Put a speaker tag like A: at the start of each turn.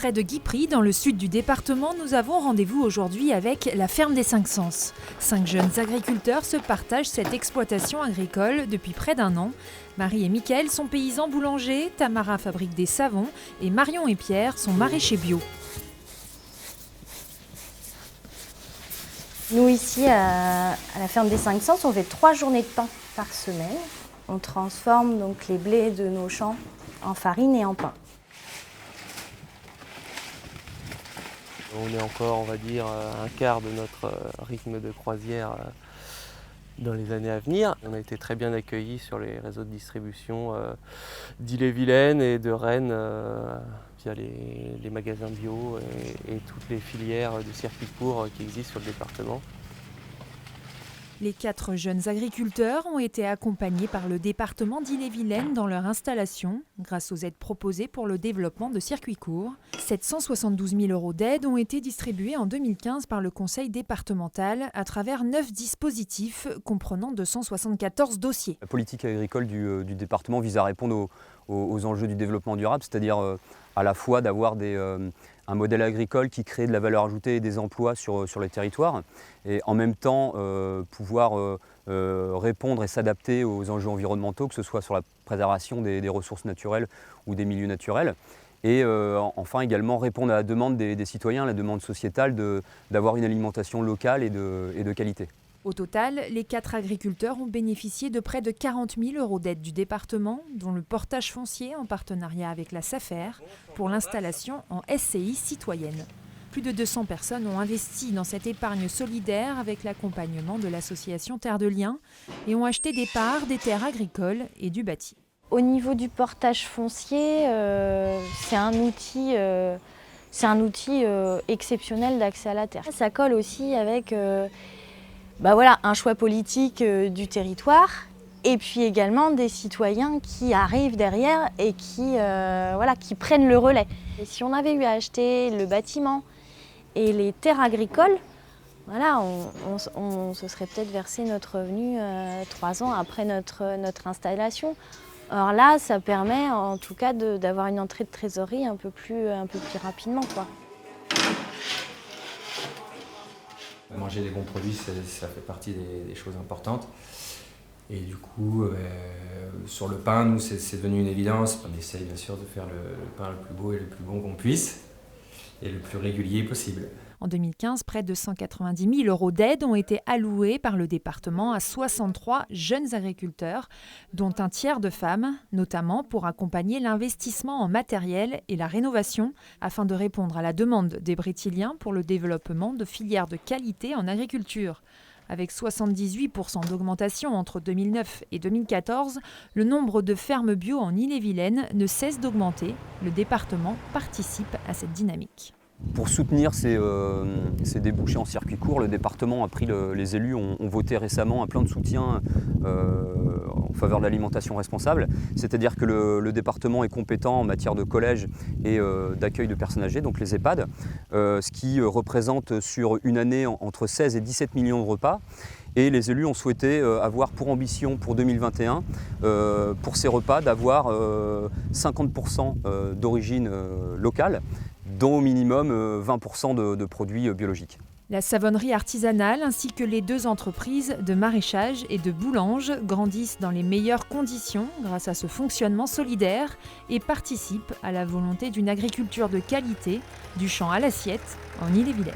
A: Près de Guipry, dans le sud du département, nous avons rendez-vous aujourd'hui avec la ferme des Cinq Sens. 5 jeunes agriculteurs se partagent cette exploitation agricole depuis près d'1 an. Marie et Mickaël sont paysans boulangers, Tamara fabrique des savons et Marion et Pierre sont maraîchers bio.
B: Nous ici à la ferme des Cinq Sens, on fait 3 journées de pain par semaine. On transforme donc les blés de nos champs en farine et en pain.
C: On est encore, on va dire, un quart de notre rythme de croisière dans les années à venir. On a été très bien accueillis sur les réseaux de distribution d'Ille-et-Vilaine et de Rennes via les magasins bio et toutes les filières de circuits courts qui existent sur le département.
A: Les 4 jeunes agriculteurs ont été accompagnés par le département d'Ille-et-Vilaine dans leur installation, grâce aux aides proposées pour le développement de circuits courts. 772 000 € d'aides ont été distribués en 2015 par le conseil départemental à travers 9 dispositifs comprenant 274 dossiers.
D: La politique agricole du département vise à répondre aux enjeux du développement durable, c'est-à-dire à la fois d'avoir un modèle agricole qui crée de la valeur ajoutée et des emplois sur les territoires, et en même temps pouvoir répondre et s'adapter aux enjeux environnementaux, que ce soit sur la préservation des ressources naturelles ou des milieux naturels. Et enfin également répondre à la demande des citoyens, la demande sociétale d'avoir une alimentation locale et de qualité.
A: Au total, les 4 agriculteurs ont bénéficié de près de 40 000 € d'aides du département, dont le portage foncier en partenariat avec la SAFER pour l'installation en SCI citoyenne. Plus de 200 personnes ont investi dans cette épargne solidaire avec l'accompagnement de l'association Terre de Liens et ont acheté des parts, des terres agricoles et du bâti.
B: Au niveau du portage foncier, c'est un outil exceptionnel d'accès à la terre. Ça colle aussi avec un choix politique du territoire et puis également des citoyens qui arrivent derrière et qui prennent le relais. Et si on avait eu à acheter le bâtiment et les terres agricoles, on se serait peut-être versé notre revenu 3 ans après notre installation. Or là, ça permet en tout cas d'avoir une entrée de trésorerie un peu plus rapidement, quoi.
E: Manger des bons produits, ça fait partie des choses importantes. Et du coup, sur le pain, nous, c'est devenu une évidence. On essaye bien sûr de faire le pain le plus beau et le plus bon qu'on puisse, et le plus régulier possible.
A: En 2015, près de 190 000 € d'aides ont été alloués par le département à 63 jeunes agriculteurs, dont un tiers de femmes, notamment pour accompagner l'investissement en matériel et la rénovation, afin de répondre à la demande des Brétiliens pour le développement de filières de qualité en agriculture. Avec 78% d'augmentation entre 2009 et 2014, le nombre de fermes bio en Ille-et-Vilaine ne cesse d'augmenter. Le département participe à cette dynamique.
D: Pour soutenir ces débouchés en circuit court, le département les élus ont voté récemment un plan de soutien en faveur de l'alimentation responsable. C'est-à-dire que le département est compétent en matière de collège et d'accueil de personnes âgées, donc les EHPAD, ce qui représente sur une année entre 16 et 17 millions de repas. Et les élus ont souhaité avoir pour ambition pour 2021, pour ces repas, d'avoir 50% d'origine locale, dont au minimum 20% de produits biologiques.
A: La savonnerie artisanale ainsi que les 2 entreprises de maraîchage et de boulange grandissent dans les meilleures conditions grâce à ce fonctionnement solidaire et participent à la volonté d'une agriculture de qualité, du champ à l'assiette en Ille-et-Vilaine.